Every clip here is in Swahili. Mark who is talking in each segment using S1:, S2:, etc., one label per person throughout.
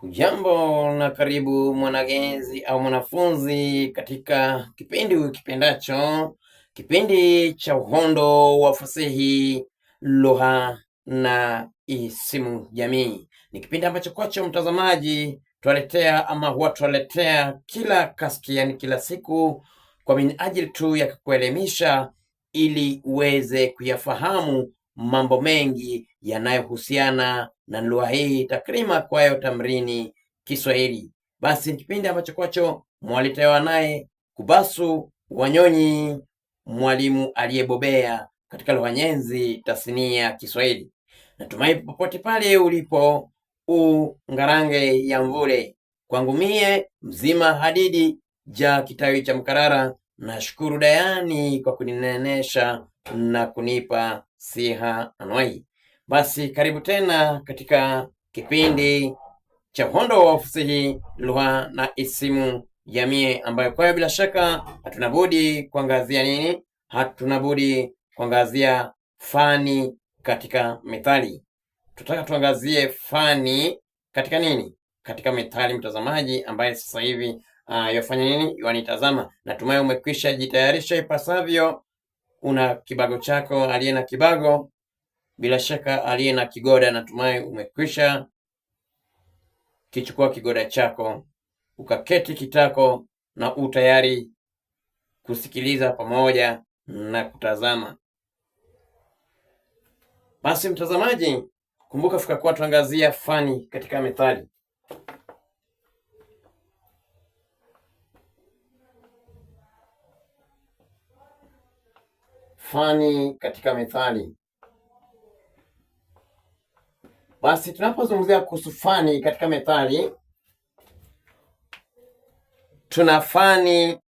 S1: Hujambo na karibu mwanagenzi au mwanafunzi katika kipindi ukipendacho, kipindi cha uhondo wa fasihi, lugha na isimu jamii. Ni kipindi ambacho kwacho mtazamaji twaletea ama huwa twaletea kila kasikiani kila siku kwa minajili tu ya kukuelimisha ili uweze kuyafahamu mambo mengi yanayohusiana na lugha hii takrima kwayo tamrini Kiswahili. Basi kipindi ambacho kwacho mwalitewa naye Kubasu Wanyonyi, mwalimu aliyebobea katika lugha nyenzi tasnia Kiswahili. Natumai popote pale ulipo ngarange ya mvule kwangu mie mzima hadidi ja kitawi cha Mkarara. Nashukuru dayani kwa kuninenesha na kunipa siha anwai. Basi karibu tena katika kipindi cha uhondo wa fasihi, lugha na isimu jamii, ambayo kwayo bila shaka hatuna budi kuangazia nini? Hatuna budi kuangazia fani katika methali. Tutaka tuangazie fani katika nini? Katika methali, mtazamaji ambaye sasa hivi yafanya nini? Wanitazama. Natumai umekwisha jitayarisha ipasavyo. Una kibago chako, aliye na kibago bila shaka, aliye na kigoda natumai umekwisha kichukua kigoda chako, ukaketi kitako na utayari kusikiliza pamoja na kutazama. Basi mtazamaji, kumbuka fika kuwa tuangazia fani katika methali. Fani katika methali. Basi tunapozungumzia kuhusu fani katika methali, tuna fani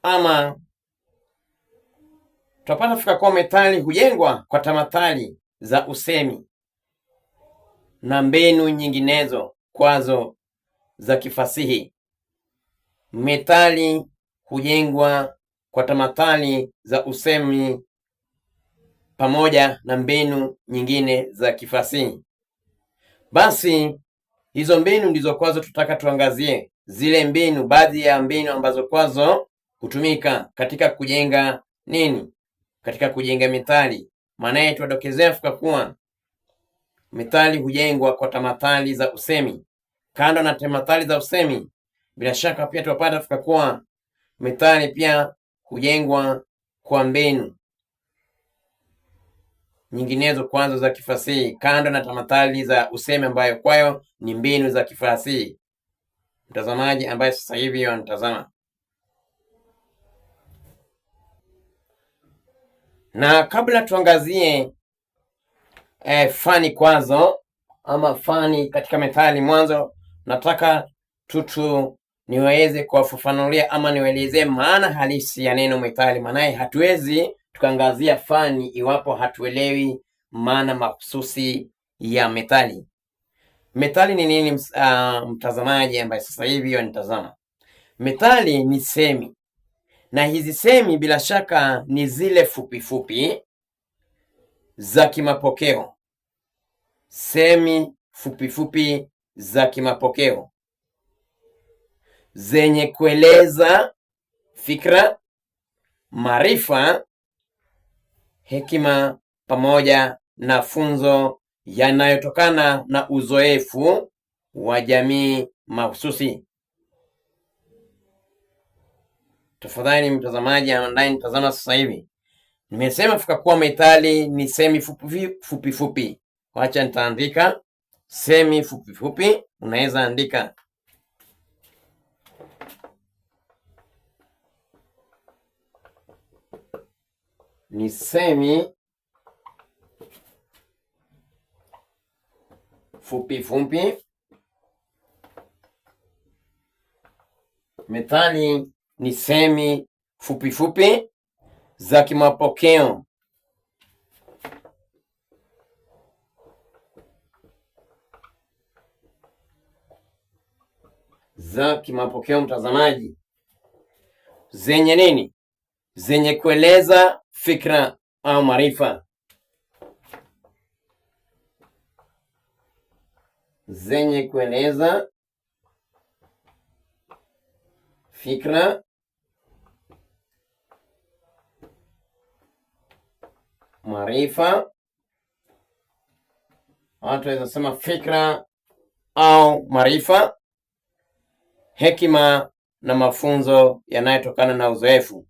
S1: ama tutapata fika kuwa methali hujengwa kwa tamathali za usemi na mbinu nyinginezo kwazo za kifasihi. Methali hujengwa kwa tamathali za usemi pamoja na mbinu nyingine za kifasihi. Basi hizo mbinu ndizo kwazo tutaka tuangazie zile mbinu, baadhi ya mbinu ambazo kwazo hutumika katika kujenga nini? Katika kujenga methali. Maana tuwadokezea fika kuwa methali hujengwa kwa tamathali za usemi. Kando na tamathali za usemi, bila shaka pia tuwapata fika kuwa methali pia hujengwa kwa mbinu nyinginezo kwanza za kifasihi, kando na tamathali za usemi ambayo kwayo ni mbinu za kifasihi. Mtazamaji ambaye sasa hivi wanatazama, na kabla tuangazie fani kwazo ama fani katika methali, mwanzo nataka niweze kuwafafanulia ama niwaelezee maana halisi ya neno methali. Maana hatuwezi tukaangazia fani iwapo hatuelewi maana mahususi ya methali. Methali ni nini, mtazamaji ambaye sasa hivi wanitazama? Methali ni semi, na hizi semi bila shaka ni zile fupifupi za kimapokeo. Semi fupifupi za kimapokeo zenye kueleza fikra, maarifa, hekima pamoja na funzo yanayotokana na uzoefu wa jamii mahususi. Tafadhali mtazamaji ambaye nitazama sasa hivi, nimesema fika kuwa methali ni semi fupifupi. Wacha nitaandika semi fupifupi. Unaweza andika ni semi fupifupi. Methali ni semi fupifupi za kimapokeo mtazamaji, zenye nini? Zenye kueleza fikra au maarifa. zenye kueleza fikra, maarifa. Watu waweza sema fikra au maarifa, hekima na mafunzo yanayotokana na uzoefu.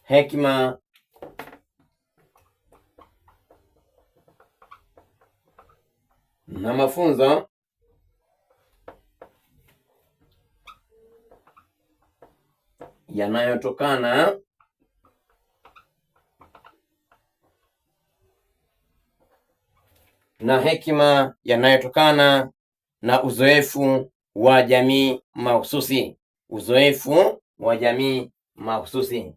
S1: Hekima na mafunzo yanayotokana na hekima yanayotokana na uzoefu wa jamii mahususi. Uzoefu wa jamii mahususi.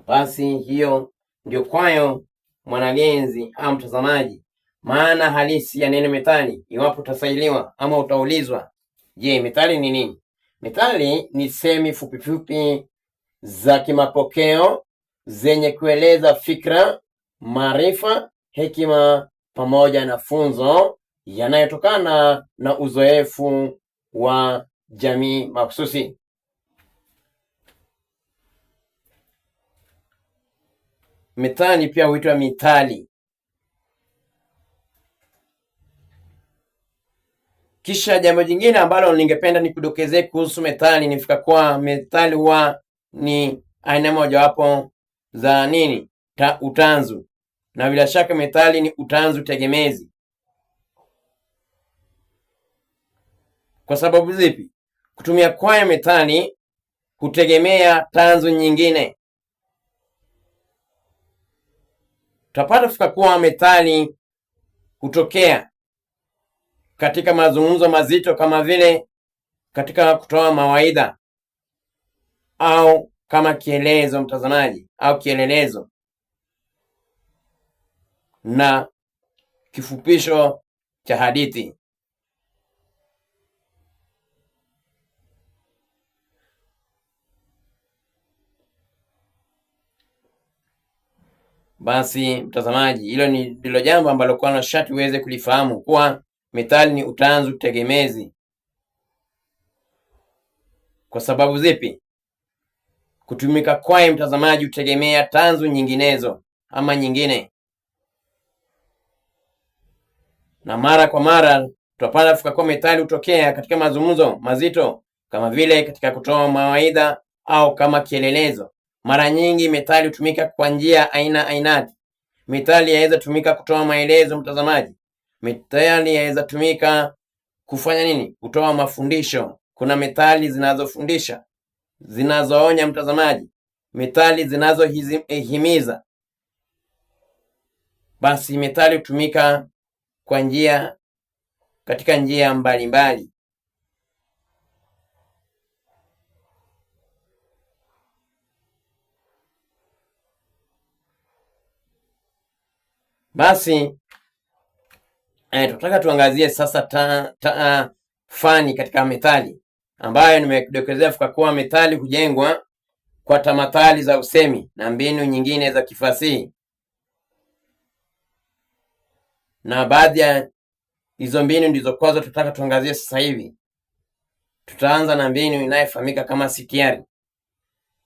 S1: Basi hiyo ndio kwayo mwanagenzi au mtazamaji, maana halisi ya neno methali, iwapo utasailiwa ama utaulizwa, je, methali ni nini? Methali ni semi fupifupi za kimapokeo zenye kueleza fikra, maarifa, hekima pamoja na funzo yanayotokana na uzoefu wa jamii mahususi. Methali pia huitwa mithali. Kisha jambo jingine ambalo ningependa nikudokezee kuhusu methali ni fika kwa methali huwa ni aina mojawapo za nini? Utanzu. Na bila shaka methali ni utanzu tegemezi. Kwa sababu zipi? Kutumia kwayo methali hutegemea tanzu nyingine. Tutapata fika kuwa methali hutokea katika mazungumzo mazito, kama vile katika kutoa mawaidha, au kama kielezo mtazamaji, au kielelezo na kifupisho cha hadithi. Basi mtazamaji, hilo ndilo jambo ambalo kwa sharti uweze kulifahamu, kuwa methali ni utanzu tegemezi. Kwa sababu zipi? Kutumika kwaye mtazamaji hutegemea tanzu nyinginezo ama nyingine, na mara kwa mara tutapata fika kwa methali hutokea katika mazungumzo mazito, kama vile katika kutoa mawaidha au kama kielelezo. Mara nyingi methali hutumika kwa njia aina ainati. Methali yaweza tumika kutoa maelezo mtazamaji. Methali yaweza tumika kufanya nini? Kutoa mafundisho. Kuna methali zinazofundisha, zinazoonya mtazamaji, methali zinazohimiza. Basi methali hutumika kwa njia, katika njia mbalimbali. Basi tunataka tuangazie sasa fani katika methali, ambayo nimekudokezea fika kuwa methali hujengwa kwa tamathali za usemi na mbinu nyingine za kifasihi, na baadhi ya hizo mbinu ndizo kwazo tutaka tuangazie sasa hivi. Tutaanza na mbinu inayofahamika kama sitiari.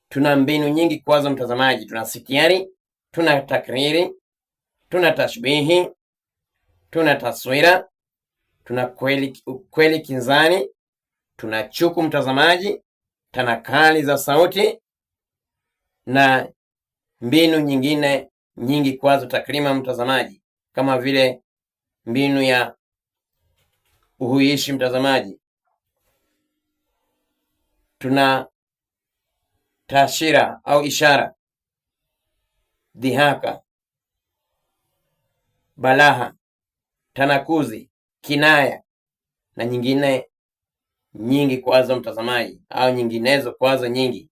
S1: Tuna mbinu nyingi kwazo mtazamaji. Tuna sitiari, tuna takriri, tuna tashbihi, tuna taswira, tuna kweli kinzani, tuna chuku mtazamaji, tanakali za sauti na mbinu nyingine nyingi kwazo takrima mtazamaji, kama vile mbinu ya uhuishi mtazamaji. Tuna tashira au ishara, dhihaka, balaha, tanakuzi, kinaya na nyingine nyingi kwazo mtazamaji, au nyinginezo kwazo nyingi.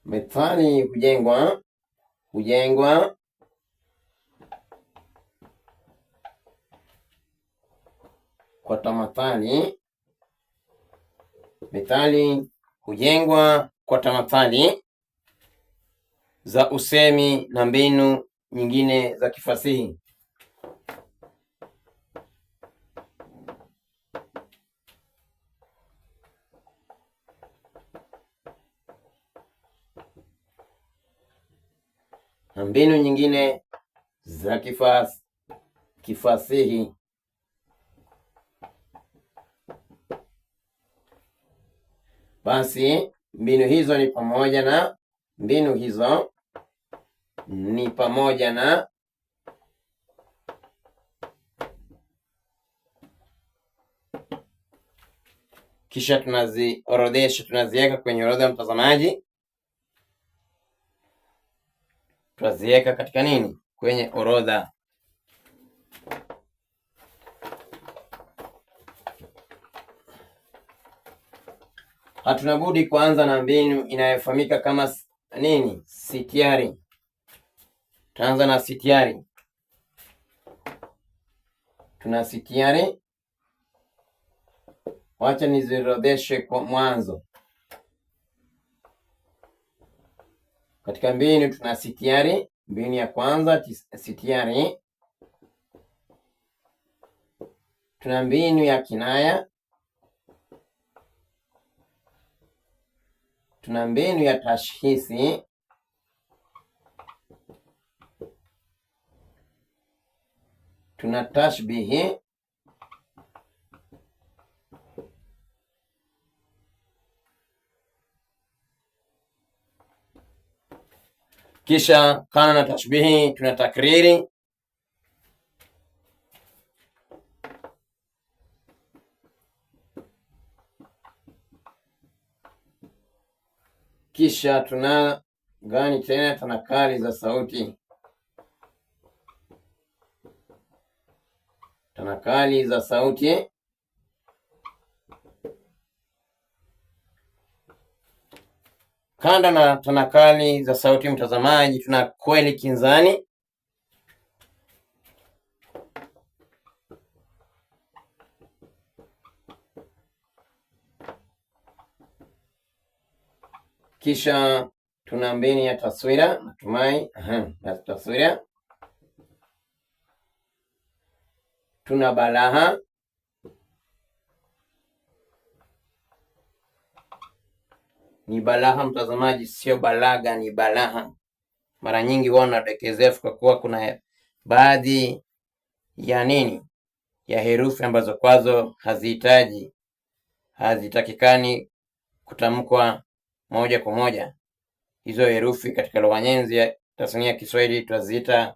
S1: Methali hujengwa kwa tamathali. Methali hujengwa kwa tamathali za usemi na mbinu nyingine za kifasihi. Na mbinu nyingine za kifasihi. Basi mbinu hizo ni pamoja na kisha tunaziweka kwenye orodha mtazamaji. Tunaziweka katika nini? Kwenye orodha. Hatuna budi kuanza na mbinu inayofahamika kama nini? Sitiari. Tutaanza na sitiari. Tuna sitiari. Wacha niziorodheshe kwa mwanzo. Katika mbinu tuna sitiari. Mbinu ya kwanza sitiari. Tuna mbinu ya kinaya. Tuna mbinu ya tashhisi. Tuna tashbihi. Kisha kana na tashbihi tuna takriri. Kisha tuna gani tena? Tanakali za sauti. Tanakali za sauti. Kando na tanakali za sauti mtazamaji, tuna kweli kinzani. Kisha tuna mbinu ya taswira. Natumai taswira. Tuna balagha. Ni balagha mtazamaji, sio balagha, ni balagha. Mara nyingi huwa nadokezea kwa kuwa kuna baadhi ya ya herufi ambazo kwazo hazitakikani kutamkwa moja kwa moja. Hizo herufi katika lugha nyenzi ya tasnia ya Kiswahili tunaziita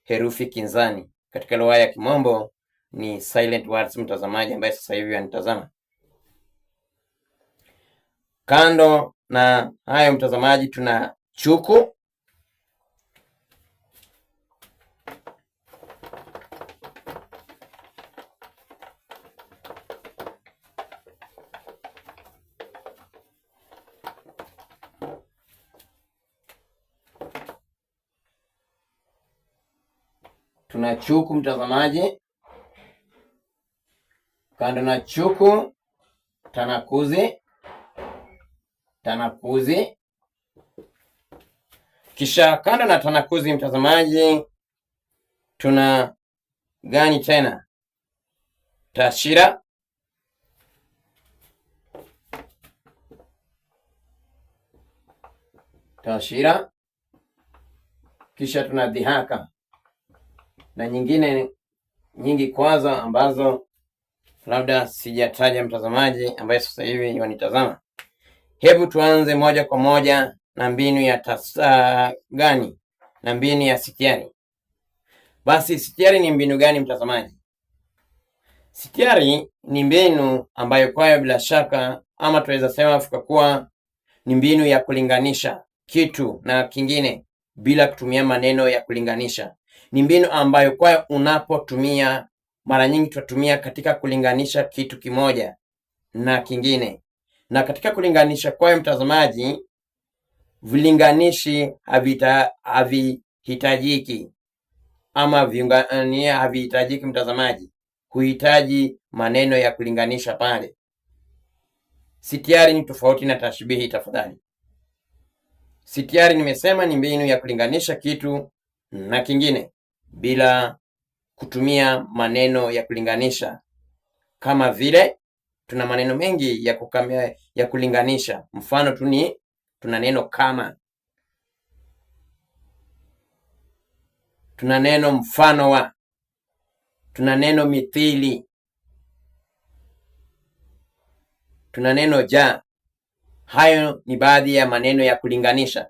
S1: herufi kinzani. Katika lugha ya Kimombo ni silent words mtazamaji ambaye sasa hivi anitazama. Kando na hayo mtazamaji, tuna chuku. Tuna chuku mtazamaji. Kando na chuku, tanakuzi. Kisha kando na tanakuzi mtazamaji, tuna gani tena? Tashira. Kisha tuna dhihaka na nyingine nyingi kwazo ambazo labda sijataja mtazamaji ambaye sasa hivi wanitazama. Hebu tuanze moja kwa moja na mbinu ya gani? Na mbinu ya sitiari. Basi sitiari ni mbinu gani mtazamaji? Sitiari ni mbinu ambayo kwayo bila shaka ama tuweza sema kuwa ni mbinu ya kulinganisha kitu na kingine bila kutumia maneno ya kulinganisha. Ni mbinu ambayo kwayo unapotumia, mara nyingi tunatumia katika kulinganisha kitu kimoja na kingine. Na katika kulinganisha kwayo mtazamaji, vilinganishi havihitajiki ama viungania havihitajiki mtazamaji, huhitaji maneno ya kulinganisha pale. Sitiari ni tofauti na tashbihi tafadhali. Sitiari nimesema ni mbinu ya kulinganisha kitu na kingine bila kutumia maneno ya kulinganisha, kama vile tuna maneno mengi ya kulinganisha. Mfano tu tuna neno kama, tuna neno mfano wa, tuna neno mithili, tuna neno ja. Hayo ni baadhi ya maneno ya kulinganisha.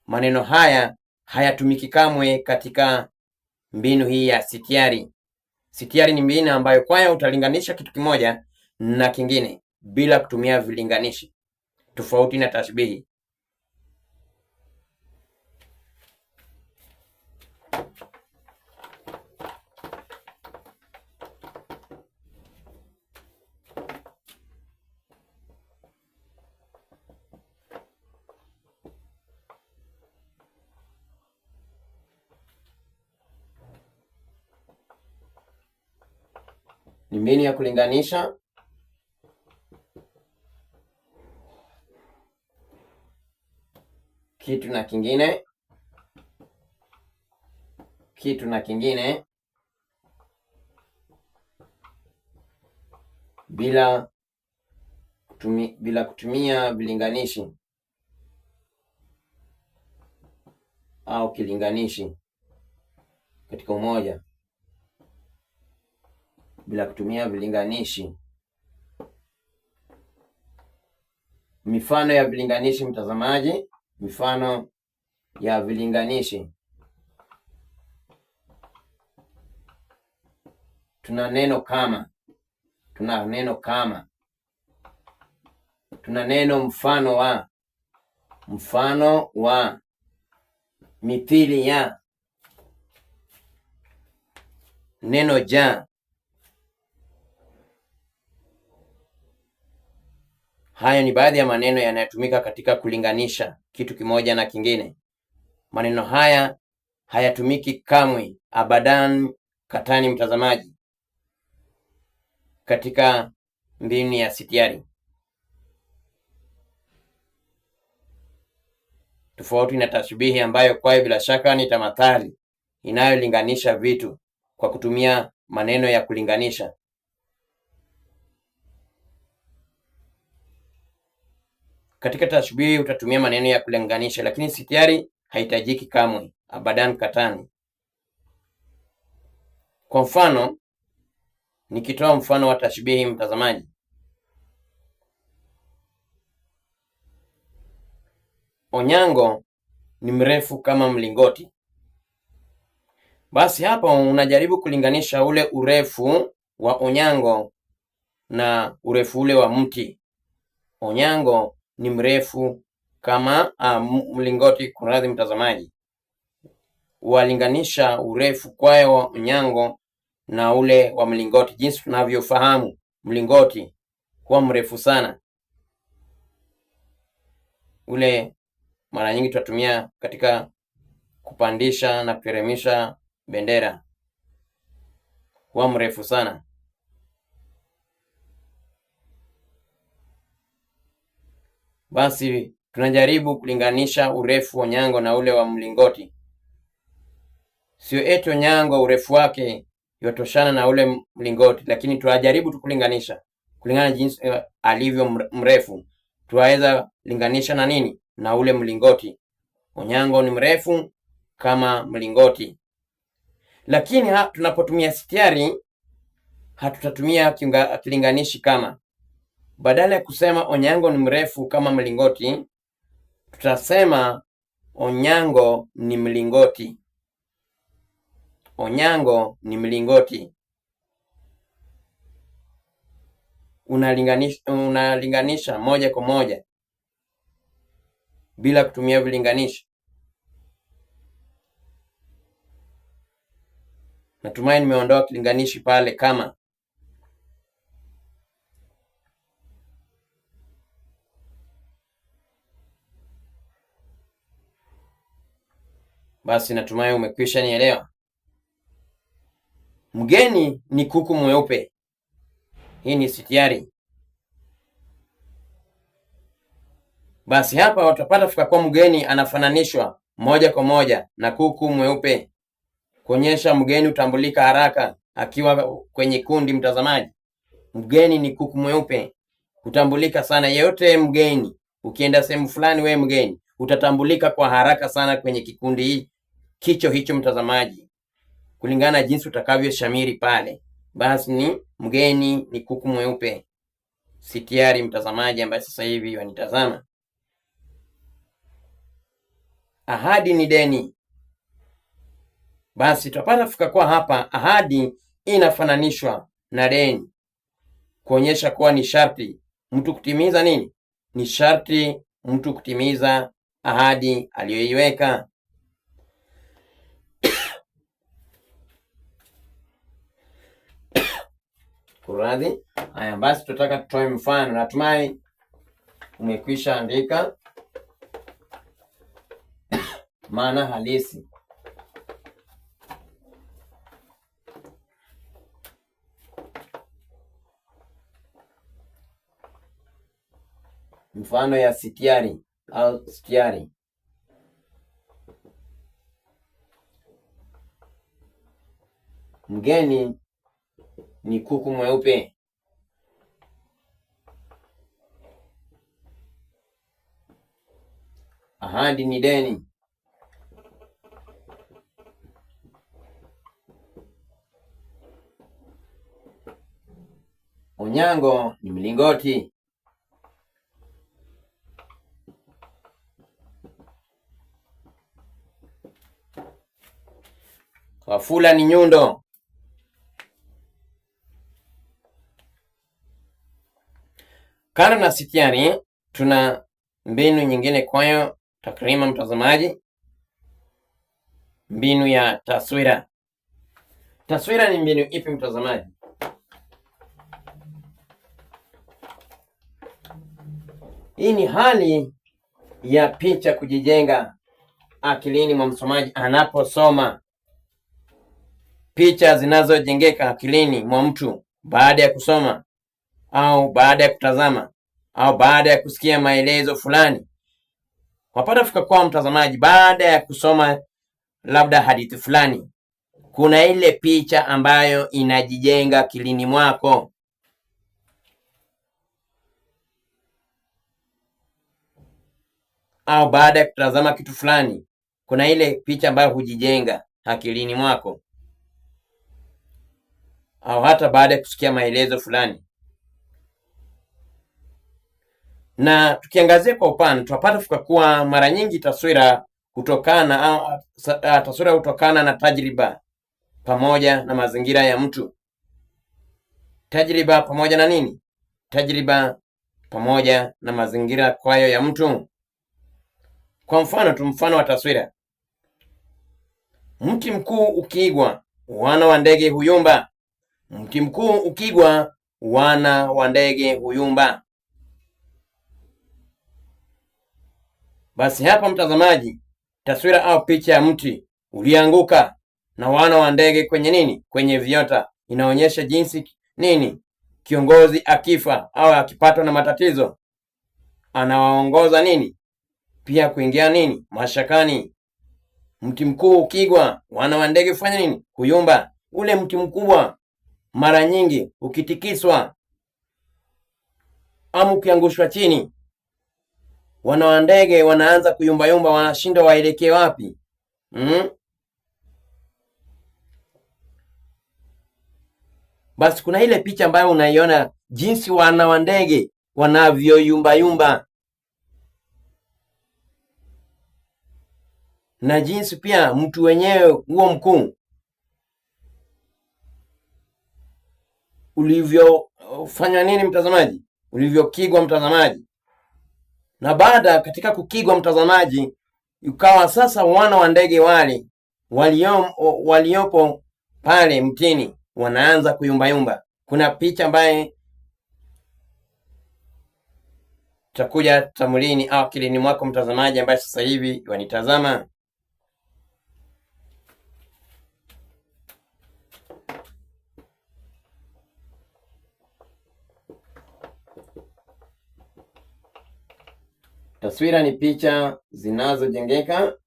S1: Maneno haya hayatumiki kamwe katika mbinu hii ya sitiari. Sitiari ni mbinu ambayo kwayo utalinganisha kitu kimoja na kingine bila kutumia vilinganishi, tofauti na tashbihi. Ni mbinu ya kulinganisha kitu na kingine, kitu na kingine bila kutumia vilinganishi au kilinganishi katika umoja, bila kutumia vilinganishi. Mifano ya vilinganishi mtazamaji, mifano ya vilinganishi. Tuna neno kama, tuna neno kama, tuna neno mfano wa, mfano wa, mithili ya, neno ja. Hayo ni baadhi ya maneno yanayotumika katika kulinganisha kitu kimoja na kingine. Maneno haya hayatumiki kamwe, abadan, katani mtazamaji, katika mbinu ya sitiari, tofauti na tashbihi ambayo kwayo bila shaka ni tamathali inayolinganisha vitu kwa kutumia maneno ya kulinganisha. Katika tashbihi utatumia maneno ya kulinganisha, lakini sitiari haitajiki kamwe, abadan katani. Kwa mfano, nikitoa mfano wa tashbihi mtazamaji, Onyango ni mrefu kama mlingoti. Basi hapa unajaribu kulinganisha ule urefu wa Onyango na urefu ule wa mti. Onyango ni mrefu kama mlingoti. Kunradhi mtazamaji, walinganisha urefu kwayo wa Onyango na ule wa mlingoti. Jinsi tunavyofahamu mlingoti huwa mrefu sana, ule mara nyingi tutatumia katika kupandisha na kuteremisha bendera, huwa mrefu sana. Basi tunajaribu kulinganisha urefu wa Onyango na ule wa mlingoti. Sio eti Onyango urefu wake yotoshana na ule mlingoti, lakini tunajaribu tukulinganisha kulingana jinsi alivyo mrefu. Tuwaweza linganisha na nini? Na ule mlingoti. Onyango ni mrefu kama mlingoti. Lakini tunapotumia sitiari hatutatumia kilinganishi kama. Badala ya kusema Onyango ni mrefu kama mlingoti, tutasema Onyango ni mlingoti. Onyango ni mlingoti. Unalinganisha moja kwa moja bila kutumia vilinganishi. Natumai nimeondoa kilinganishi pale kama. Basi natumai umekwisha nielewa. Mgeni ni kuku mweupe. Hii ni sitiari. Basi hapa utapata fika kwa mgeni anafananishwa moja kwa moja na kuku mweupe, kuonyesha mgeni utambulika haraka akiwa kwenye kundi. Mtazamaji, mgeni ni kuku mweupe, hutambulika sana. Yeyote mgeni, ukienda sehemu fulani, we mgeni utatambulika kwa haraka sana kwenye kikundi hicho mtazamaji, kulingana na jinsi utakavyo shamiri pale. Basi ni mgeni ni kuku mweupe, sitiari mtazamaji ambaye sasa hivi wanitazama. Ahadi ni deni. Basi tutapata fika kwa hapa, ahadi inafananishwa na deni, kuonyesha kuwa ni sharti mtu kutimiza nini? Ni sharti mtu kutimiza ahadi aliyoiweka. Kuradhi. Haya basi, tutataka tutoe mfano. Natumai umekwisha andika maana halisi. Mfano ya sitiari au sitiari. Mgeni ni kuku mweupe. Ahadi ni deni. Onyango ni mlingoti. Wafula ni nyundo. Kando na sitiari, tuna mbinu nyingine kwayo takrima mtazamaji, mbinu ya taswira. Taswira ni mbinu ipi mtazamaji? Hii ni hali ya picha kujijenga akilini mwa msomaji anaposoma. Picha zinazojengeka akilini mwa mtu baada ya kusoma au baada ya kutazama au baada ya kusikia maelezo fulani. Wapata fika kwa mtazamaji, baada ya kusoma labda hadithi fulani, kuna ile picha ambayo inajijenga akilini mwako. Au baada ya kutazama kitu fulani, kuna ile picha ambayo hujijenga akilini mwako, au hata baada ya kusikia maelezo fulani. Na tukiangazia kwa upana, tunapata fika kuwa mara nyingi taswira hutokana na tajriba pamoja na mazingira ya mtu. Tajriba pamoja na nini? Tajriba pamoja na mazingira kwayo ya mtu. Kwa mfano wa taswira. Mti mkuu ukiigwa, wana wa ndege huyumba. Mti mkuu ukigwa, wana wa ndege huyumba. Basi hapa mtazamaji, taswira au picha ya mti ulianguka na wana wa ndege kwenye nini? Kwenye viota. Inaonyesha jinsi nini? Kiongozi akifa au akipatwa na matatizo, anawaongoza nini? Pia kuingia nini? Mashakani. Mti mkuu ukigwa, wana wa ndege fanya nini? Huyumba. Ule mti mkubwa mara nyingi ukitikiswa ama ukiangushwa chini, wana wa ndege wanaanza kuyumbayumba, wanashindwa waelekee wapi. Basi kuna ile picha ambayo unaiona jinsi wana wa ndege wanavyoyumbayumba, na jinsi pia mtu wenyewe huo mkuu ulivyofanya nini mtazamaji? Ulivyokigwa mtazamaji. Na baada katika kukigwa mtazamaji, ukawa sasa wana wa ndege wale waliopo pale mtini wanaanza kuyumbayumba. Kuna picha ambaye takuja tamulini au akilini mwako mtazamaji ambaye sasa hivi wanitazama. Taswira ni picha zinazojengeka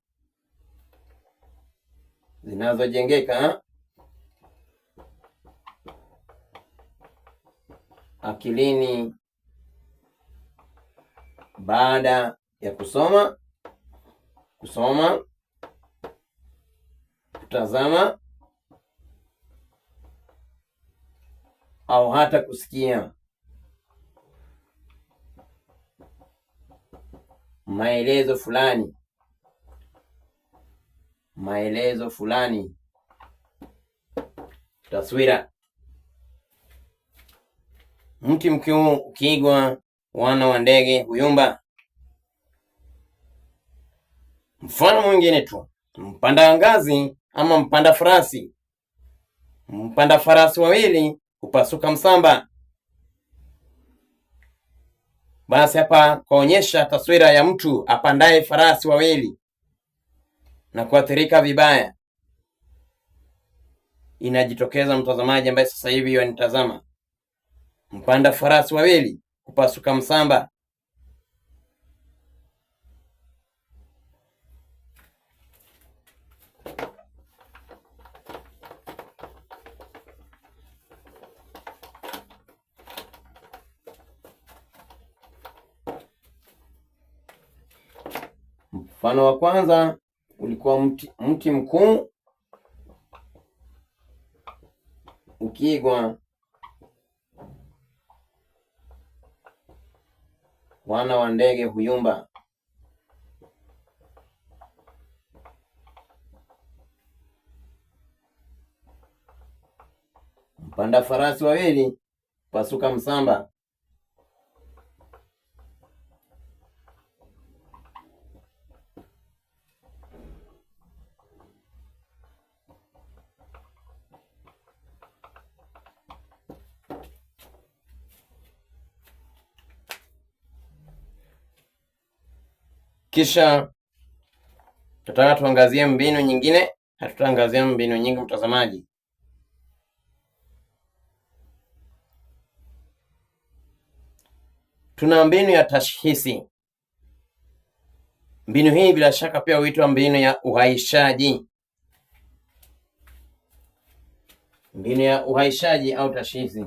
S1: akilini baada ya kusoma, kutazama au hata kusikia. Maelezo fulani. Taswira: mti mkuu ukiigwa, wana wa ndege huyumba. Mfano mwingine tu, mpanda ngazi ama mpanda farasi. Mpanda farasi wawili hupasuka msamba. Basi hapa kuonyesha taswira ya mtu apandaye farasi wawili na kuathirika vibaya. Inajitokeza mtazamaji ambaye sasa hivi wanitazama. Mpanda farasi wawili hupasuka msamba. Mfano wa kwanza ulikuwa mti mkuu ukiigwa, wana wa ndege huyumba. Mpanda farasi wawili pasuka msamba. Kisha tutaka tuangazie mbinu nyingine. Hatutaangazia mbinu nyingi mtazamaji. Tuna mbinu ya tashhisi. Mbinu hii bila shaka pia huitwa mbinu ya uhaishaji. Mbinu ya uhaishaji au tashhisi.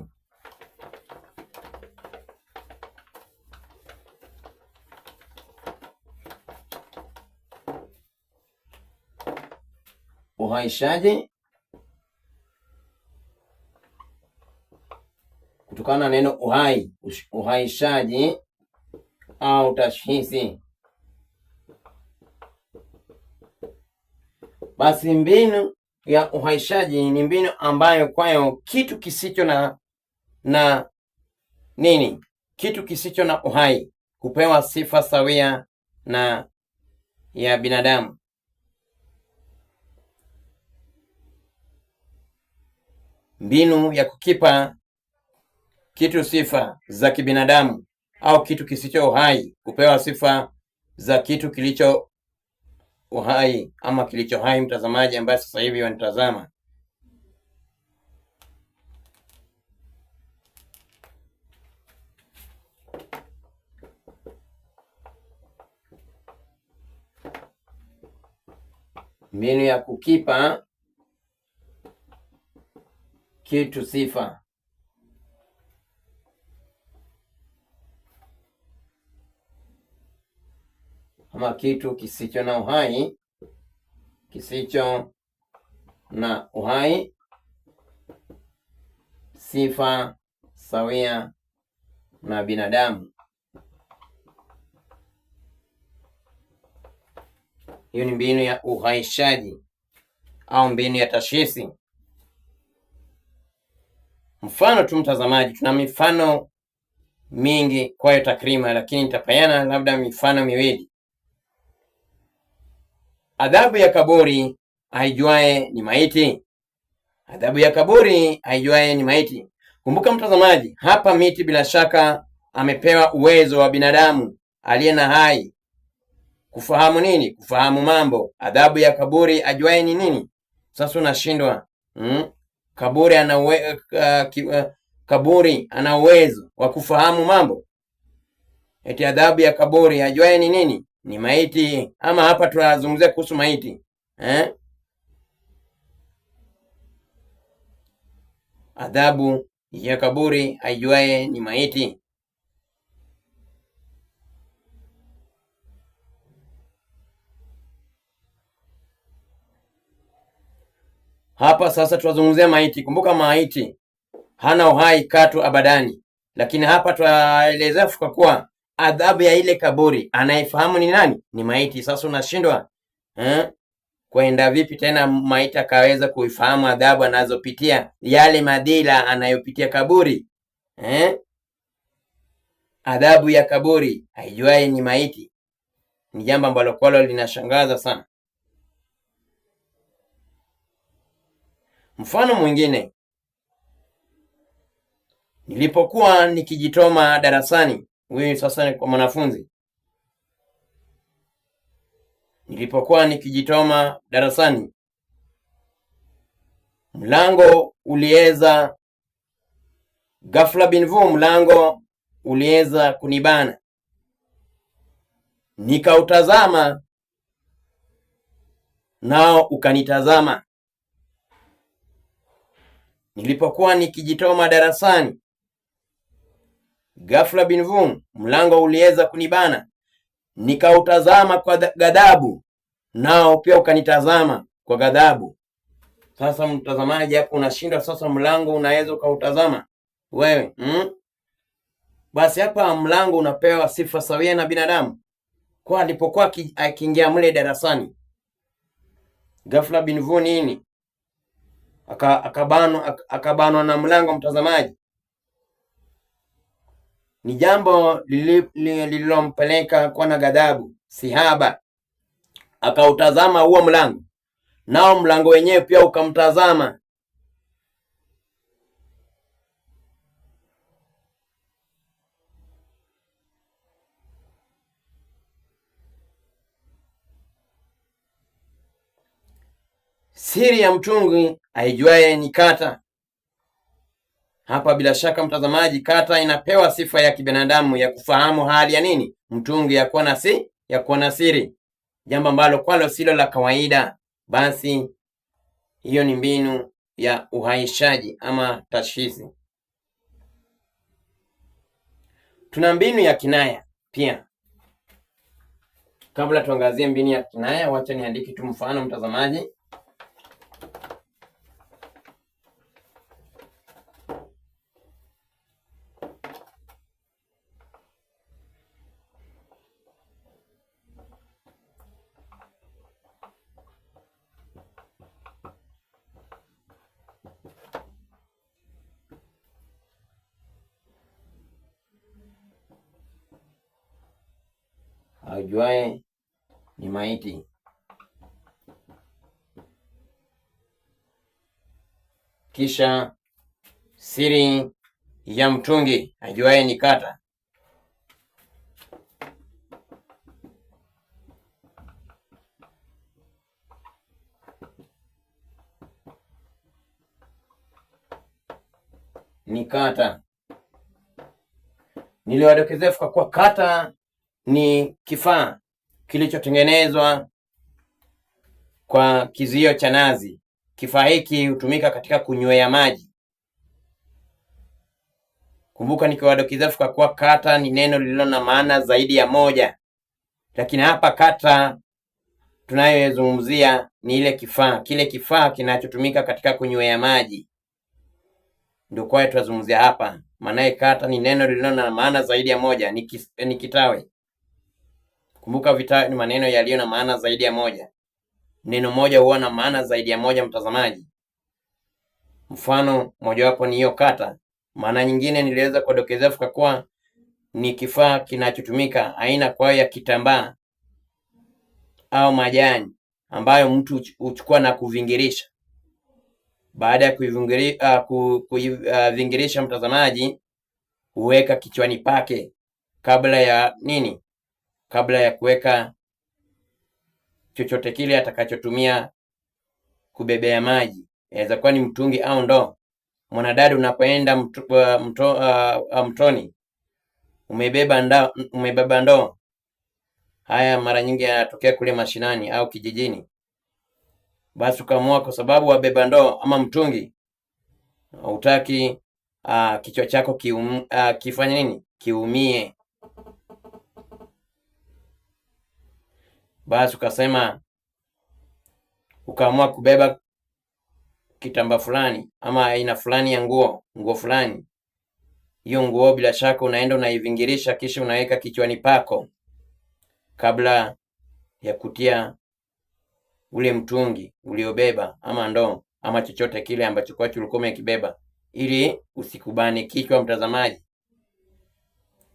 S1: Uhaishaji kutokana na neno uhai, uhaishaji au tashhisi. Basi mbinu ya uhaishaji ni mbinu ambayo kwayo kitu kisicho na nini? Kitu kisicho na uhai hupewa sifa sawia na ya binadamu. Mbinu ya kukipa kitu sifa za kibinadamu au kitu kisicho uhai kupewa sifa za kitu kilicho uhai ama kilicho hai, mtazamaji ambaye sasa hivi wanitazama. Mbinu ya kukipa kitu sifa. Ama kitu kisicho na uhai, sifa sawia na binadamu. Hiyo ni mbinu ya uhaishaji au mbinu ya tashhisi. Mfano tu mtazamaji, tuna mifano mingi kwayo takrima, lakini nitapeana labda mifano miwili. Adhabu ya kaburi haijuaye ni maiti. Adhabu ya kaburi haijuaye ni maiti. Kumbuka mtazamaji, hapa miti bila shaka amepewa uwezo wa binadamu aliye na hai kufahamu nini? Kufahamu mambo. Adhabu ya kaburi ajuaye ni nini? Sasa unashindwa. Kaburi ana uwezo wa kufahamu mambo. Eti adhabu ya kaburi, ajuaye ni nini? Ni maiti. Ama hapa tunazungumzia kuhusu maiti Adhabu ya kaburi, ajuaye ni maiti. Hapa sasa tunazungumzia maiti. Kumbuka maiti hana uhai katu abadani, lakini hapa twaelezea kwa kuwa adhabu ya ile kaburi anayefahamu ni nani? Ni maiti. Sasa unashindwa kwenda vipi tena maiti akaweza kuifahamu adhabu anazopitia, yale madhila anayopitia kaburi Adhabu ya kaburi haijuaye ni maiti. Ni jambo ambalo kwalo linashangaza sana. Mfano mwingine, nilipokuwa nikijitoma darasani, huyu sasa ni kwa mwanafunzi. Nilipokuwa nikijitoma darasani, mlango uliweza ghafla binvu, mlango uliweza kunibana. Nikautazama nao ukanitazama. Nilipokuwa nikijitoma darasani, ghafla binvu, mlango uliweza kunibana. Nikautazama kwa ghadhabu, nao pia ukanitazama kwa ghadhabu. Sasa mtazamaji, hapo unashindwa sasa, mlango unaweza ukautazama wewe Basi hapa mlango unapewa sifa sawia na binadamu. Kwa alipokuwa akiingia mle darasani, ghafla binvu nini, akabanwa na mlango. Mtazamaji, ni jambo lililompeleka kwa na ghadhabu, sihaba. Akautazama huo mlango, nao mlango wenyewe pia ukamtazama. Siri ya mtungi aijuaye ni kata. Hapa bila shaka mtazamaji, kata inapewa sifa ya kibinadamu ya kufahamu hali ya nini? Mtungi, ya kuwa na siri, jambo ambalo kwalo silo la kawaida. Basi hiyo ni mbinu ya uhaishaji ama tashkhisi. Tuna mbinu ya kinaya pia. Kabla tuangazie mbinu ya kinaya, wacha niandike tu mfano mtazamaji. Ajuaye ni maiti. Kisha siri ya mtungi, ajuaye ni kata. Ni kata. Niliwadokezea kwa kuwa kata ni kifaa kilichotengenezwa kwa kizio cha nazi. Kifaa hiki hutumika katika kunywea maji. Kumbuka nikiwadokezea kwa kuwa kata ni neno lililo na maana zaidi ya moja, lakini hapa kata tunayozungumzia ni ile kifaa, kile kifaa kinachotumika katika kunywea maji, ndio kwa tunazungumzia hapa. Maana kata ni neno lililo na maana zaidi ya moja, ni kitawe. Kumbuka vitawe ni maneno yaliyo na maana zaidi ya moja. Neno moja huwa na maana zaidi ya moja mtazamaji. Mfano mojawapo ni hiyo kata. Maana nyingine niliweza kudokezea kwa kuwa ni kifaa kinachotumika aina kwa ya kitambaa au majani ambayo mtu huchukua na kuvingirisha. Baada ya kuvingirisha mtazamaji, huweka kichwani pake kabla ya nini? Kabla ya kuweka chochote kile atakachotumia kubebea maji. Inaweza kuwa ni mtungi au ndoo. Mwanadada unapoenda mtoni, umebeba ndoo. Haya mara nyingi yanatokea kule mashinani au kijijini. Basi ukaamua kwa sababu wabeba ndoo ama mtungi hutaki kichwa chako kifanye nini, kiumie. Basi ukasema, ukaamua kubeba kitambaa fulani ama aina fulani ya nguo fulani. Hiyo nguo bila shaka unaenda unaivingirisha, kisha unaweka kichwani pako kabla ya kutia ule mtungi uliobeba ama ndoo ama chochote kile ambacho kwa ulikuwa umekibeba, ili usikubane kichwa, mtazamaji.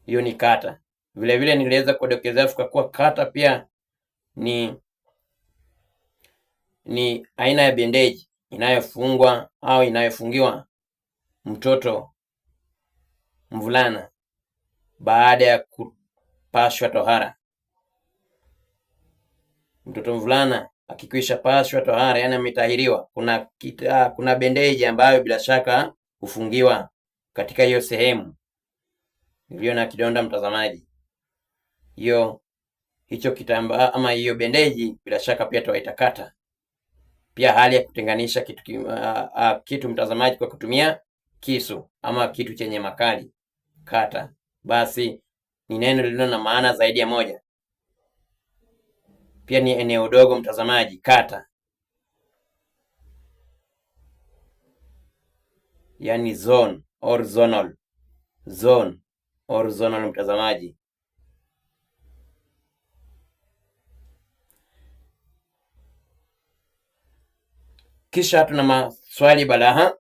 S1: Hiyo ni kata. Vile vile niliweza kudokezea kwa kuwa kata pia ni aina ya bendeji inayofungwa au inayofungiwa mtoto mvulana baada ya kupashwa tohara. Mtoto mvulana akikwisha pashwa tohara, yani ametahiriwa, kuna bendeji ambayo bila shaka hufungiwa katika hiyo sehemu iliyo na kidonda, mtazamaji. Hicho kitambaa ama hiyo bendeji bila shaka pia tuwaita kata. Pia hali ya kutenganisha kitu mtazamaji, kwa kutumia kisu ama kitu chenye makali, kata. Basi ni neno lililo na maana zaidi ya moja. Pia ni eneo dogo, mtazamaji, kata, yani zone or zonal, mtazamaji. Kisha tuna maswali balaha.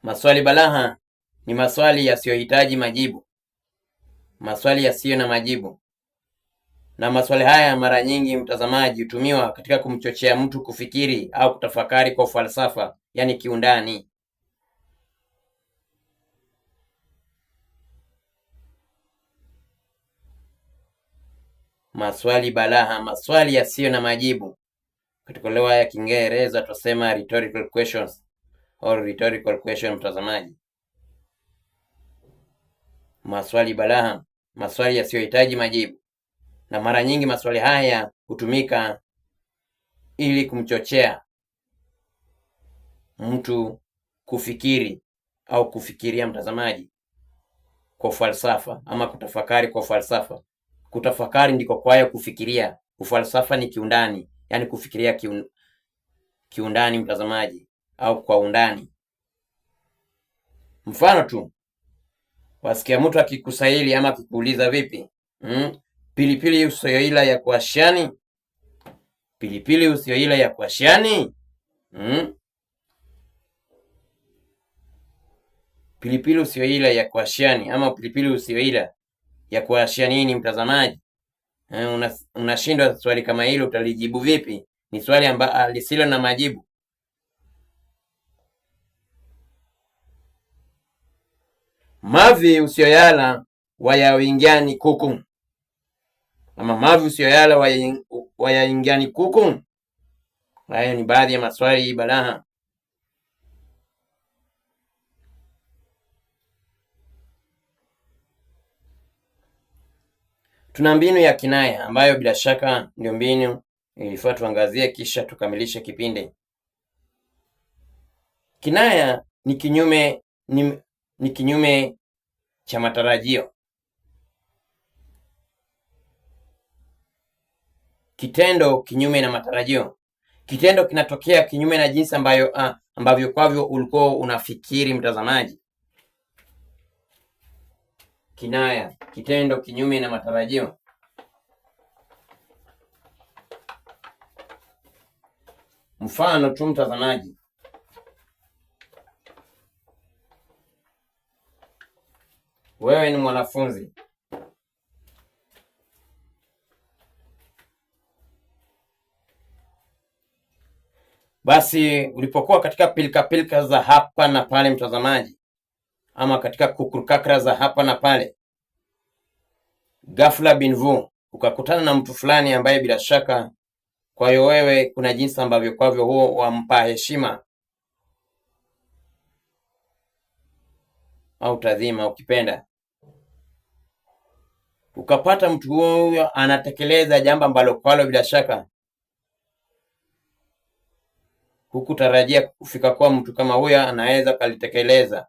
S1: Maswali balaha ni maswali yasiyohitaji majibu, maswali yasiyo na majibu. Na maswali haya mara nyingi, mtazamaji, hutumiwa katika kumchochea mtu kufikiri au kutafakari kwa falsafa, yani kiundani. Maswali balaha, maswali yasiyo na majibu. Katika lugha ya Kiingereza tusema rhetorical questions or rhetorical question, mtazamaji. Maswali balaha, maswali yasiyohitaji majibu. Na mara nyingi maswali haya hutumika ili kumchochea mtu kufikiri au kufikiria, mtazamaji, kwa falsafa ama kutafakari kwa falsafa. Kutafakari ndiko kwayo kufikiria. Ufalsafa ni kiundani, yani kufikiria kiundani, mtazamaji, au kwa undani. Mfano tu, wasikia mtu akikusaili ama akikuuliza vipi, pilipili usioila ya kuashiani, pilipili usioila ya kuashiani, pilipili usioila ya kuashiani ama pilipili usioila ya kuashiani nini, mtazamaji? Unashindwa swali kama hilo, utalijibu vipi? Ni swali ambalo lisilo na majibu. Mavi usioyala wayaingiani kuku, ama mavi usioyala wayaingiani kuku. Hayo ni baadhi ya maswali balaha. Tuna mbinu ya kinaya ambayo bila shaka ndio mbinu ilifaa tuangazie kisha tukamilishe kipindi. Kinaya ni kinyume cha matarajio. Kitendo kinyume na matarajio. Kitendo kinatokea kinyume na jinsi ambavyo kwavyo ulikuwa unafikiri, mtazamaji. Kinaya, kitendo kinyume na matarajio. Mfano tu, mtazamaji, wewe ni mwanafunzi. Basi ulipokuwa katika pilika za hapa na pale, mtazamaji, ama katika kukurukakra za hapa na pale, ghafla binvu ukakutana na mtu fulani ambaye bila shaka kwa hiyo wewe kuna jinsi ambavyo kwavyo huo wampa heshima au tadhima ukipenda. ukapata mtu huyo anatekeleza jambo ambalo kwalo bila shaka hukutarajia kufika kwa mtu kama huyo anaweza kalitekeleza.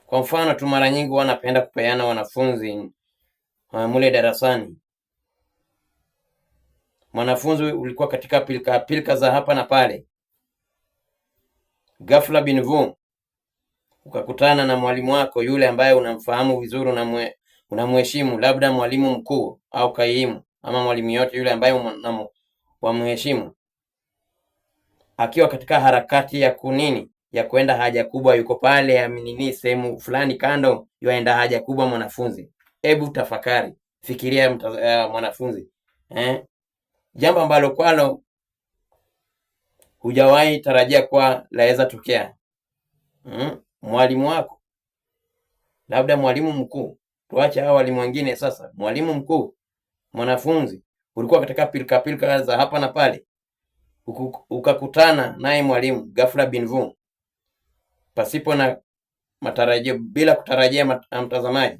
S1: Kwa mfano tu, mara nyingi wanapenda kupeana wanafunzi mule darasani. Mwanafunzi ulikuwa katika pilka za hapa na pale, ghafla binvu ukakutana na mwalimu wako yule ambaye unamfahamu vizuri, unamheshimu, labda mwalimu mkuu au kaimu ama mwalimu yote yule ambaye wamheshimu, akiwa katika harakati ya kunini ya kwenda haja kubwa, yuko pale sehemu fulani kando, yuaenda haja kubwa mwanafunzi. Hebu tafakari, fikiria mwanafunzi, jambo ambalo kwalo hujawahi tarajia kwa laweza tokea. Mwalimu wako, labda mwalimu mkuu, tuache hao walimu wengine sasa, mwalimu mkuu, mwanafunzi, ulikuwa katika pilka za hapa na pale, ukakutana naye mwalimu ghafla binvu, pasipo na matarajio, bila kutarajia mtazamaji.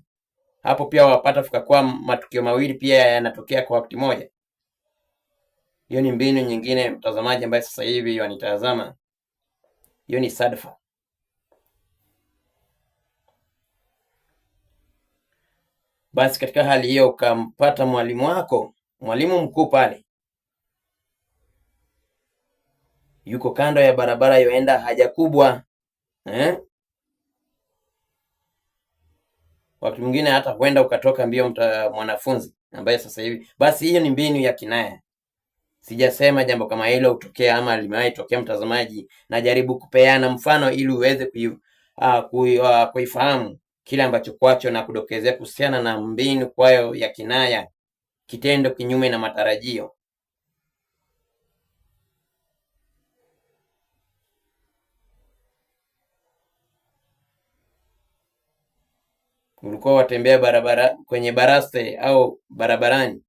S1: Hapo pia wapata fika kwa matukio mawili pia yanatokea kwa wakati moja. Hiyo ni mbinu nyingine, mtazamaji ambaye sasa hivi wanitazama. Hiyo ni sadfa. Basi katika hali hiyo ukampata mwalimu wako, mwalimu mkuu pale, yuko kando ya barabara yoenda haja kubwa, wakati mwingine hata huenda ukatoka mbio mwanafunzi ambaye sasa hivi. Basi hiyo ni mbinu ya kinaya. Sijasema jambo kama hilo utokea ama limewahi tokea, mtazamaji. Najaribu kupeana mfano ili uweze kuifahamu kile ambacho kwacho na kudokezea kuhusiana na mbinu kwayo ya kinaya, kitendo kinyume na matarajio. Ulikuwa watembea barabara kwenye baraste au barabarani,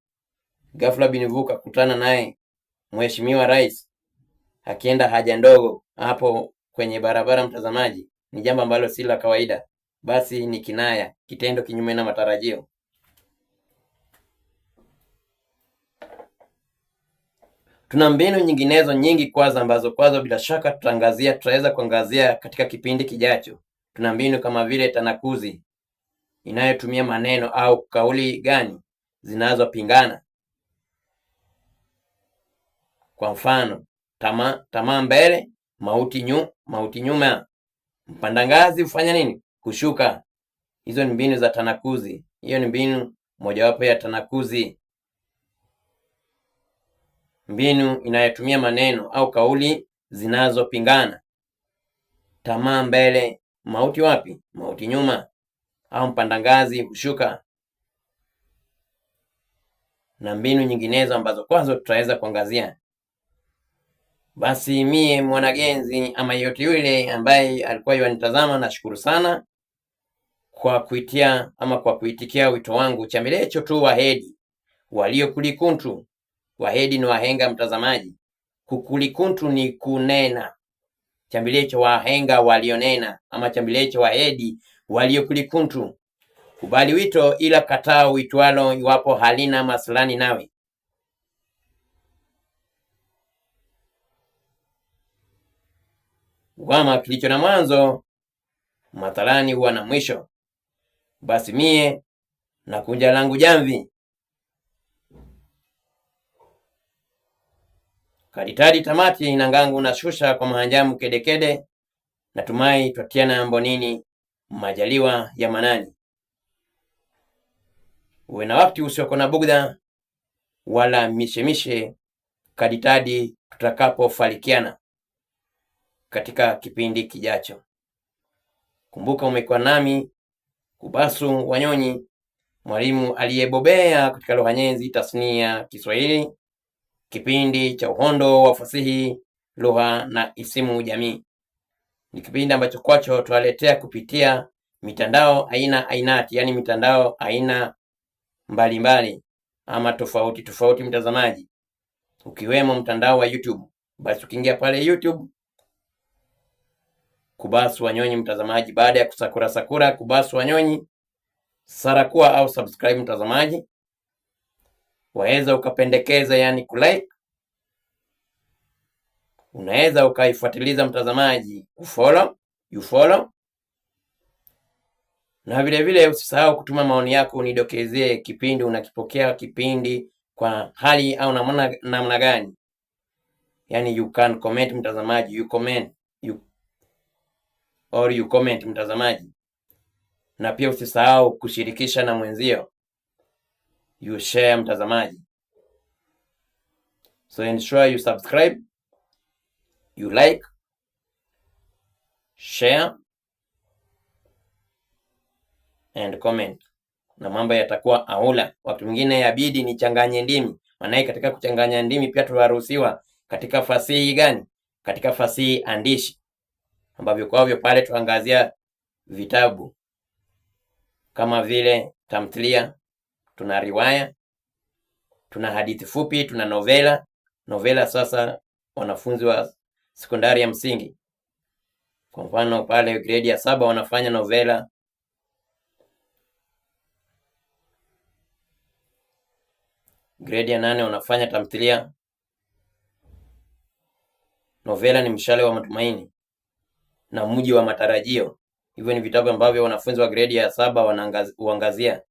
S1: ghafla binivuka kutana naye Mheshimiwa Rais akienda haja ndogo hapo kwenye barabara, mtazamaji. Ni jambo ambalo si la kawaida. Basi ni kinaya, kitendo kinyume na matarajio. Tuna mbinu nyinginezo nyingi kwazo ambazo kwazo bila shaka tutaweza kuangazia katika kipindi kijacho. Tuna mbinu kama vile tanakuzi inayotumia maneno au kauli gani zinazopingana. Kwa mfano, tamaa mbele, mauti nyuma. Mpanda ngazi hufanya nini? Kushuka. Hizo ni mbinu za tanakuzi. Hiyo ni mbinu mojawapo ya tanakuzi, mbinu inayotumia maneno au kauli zinazopingana. Tamaa mbele, mauti wapi? Mauti nyuma. Au mpanda ngazi hushuka, na mbinu nyinginezo ambazo kwazo tutaweza kuangazia. Basi mie mwanagenzi ama yote yule ambaye alikuwa yanitazama, nashukuru sana kwa kuitia ama kwa kuitikia wito wangu. Chambilecho tu wahedi waliokulikuntu. Wahedi ni wahenga, mtazamaji. Kukulikuntu ni kunena. Chambilecho wahenga walionena, ama chambilecho wahedi waliokulikuntu. Kubali wito ila kataa uitwalo iwapo halina maslani nawe. Wama kilicho na mwanzo mathalani huwa na mwisho. Basi mie na kunja langu jamvi, kaditadi tamati na ngangu na shusha kwa mahanjamu kedekede. Natumai twatiana mbonini majaliwa ya Manani. Uwe na wakati usioko na bugdha wala mishemishe kaditadi tutakapofalikiana katika kipindi kijacho. Kumbuka umekuwa nami Kubasu Wanyonyi, mwalimu aliyebobea katika lugha nyenzi tasnia Kiswahili, kipindi cha Uhondo wa Fasihi, Lugha na Isimu Jamii. Ni kipindi ambacho kwacho tuwaletea kupitia mitandao ainati, yani mitandao aina mbalimbali ama tofauti mtazamaji, ukiwemo mtandao wa YouTube. Basi ukiingia pale YouTube Kubasu Wanyonyi, mtazamaji, baada ya kusakura Kubasu Wanyonyi, sarakua au subscribe mtazamaji. Waweza ukapendekeza, yani kulike. Unaweza ukaifuatiliza mtazamaji, ufollow. Na vile vile usisahau kutuma maoni yako, unidokezee kipindi unakipokea kipindi kwa hali au namna gani. Yani you can comment mtazamaji, you comment mtazamaji. Na pia usisahau kushirikisha na mwenzio, you share mtazamaji. So ensure you subscribe, you like, share and comment, na mambo yatakuwa aula. Wakati mwingine yabidi nichanganye ndimi, maana katika kuchanganya ndimi pia tunaruhusiwa katika fasihi gani? Katika fasihi andishi, ambavyo kwavyo pale tuangazia vitabu kama vile tamthilia, tuna riwaya, tuna hadithi fupi, tuna novela. Sasa wanafunzi wa sekondari ya msingi, kwa mfano pale grade ya 7 wanafanya novela. Grade ya 8 wanafanya tamthilia. Novela ni Mshale wa Matumaini na Mji wa Matarajio. Hivyo ni vitabu ambavyo wanafunzi wa grade ya 7 wanaangazia.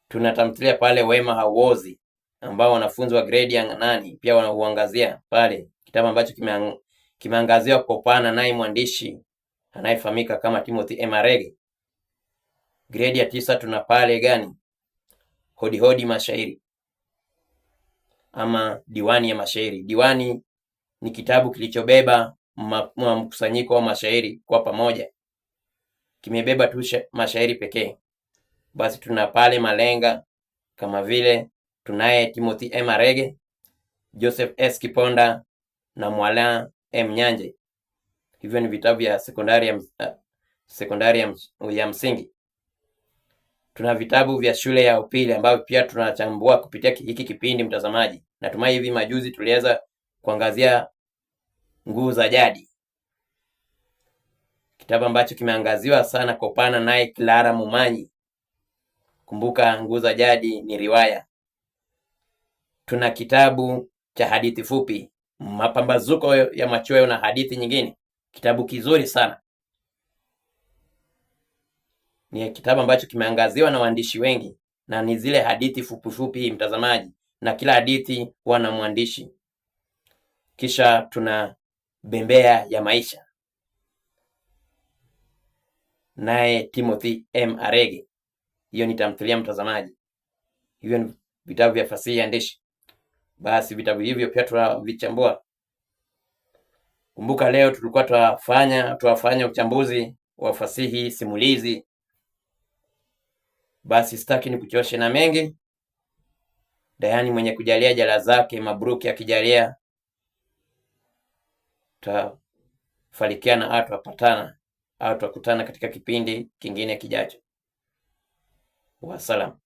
S1: Tuna tamthilia pale Wema Hauozi, ambao wanafunzi wa grade ya 8 pia wanaangazia pale, kitabu ambacho kimeangaziwa kwa upana naye mwandishi anayefahamika kama Timothy M. Arege. Grade ya 9 tuna pale gani? Hodi Mashairi ama Diwani ya Mashairi. Diwani ni kitabu kilichobeba mkusanyiko wa mashairi kwa pamoja, kimebeba tu mashairi pekee. Basi tuna pale malenga kama vile tunaye Timothy M. Arege, Joseph S. Kiponda na Mwala M. Nyanje. Hivyo ni vitabu vya sekondari ya msingi. Tuna vitabu vya shule ya upili ambavyo pia tunachambua kupitia hiki kipindi mtazamaji. Natumai hivi majuzi tuliweza kuangazia Nguu za Jadi, kitabu ambacho kimeangaziwa sana kwa upana naye Clara Mumanyi. Kumbuka Nguu za Jadi ni riwaya. Tuna kitabu cha hadithi fupi Mapambazuko ya Machweo na hadithi nyingine, kitabu kizuri sana. Ni kitabu ambacho kimeangaziwa na waandishi wengi na ni zile hadithi fupi mtazamaji, na kila hadithi huwa na mwandishi. Kisha tuna Bembea ya Maisha naye Timothy M. Arege. Hiyo ni tamthilia mtazamaji. Hivyo ni vitabu vya fasihi andishi. Basi vitabu hivyo pia tunavichambua. Kumbuka leo tulikuwa tuwafanya uchambuzi wa fasihi simulizi. Basi sitaki nikuchoshe na mengi. Dayani mwenye kujalia jala zake, mabruki akijalia tutafarikiana au tutapatana au tutakutana katika kipindi kingine kijacho. Wassalam.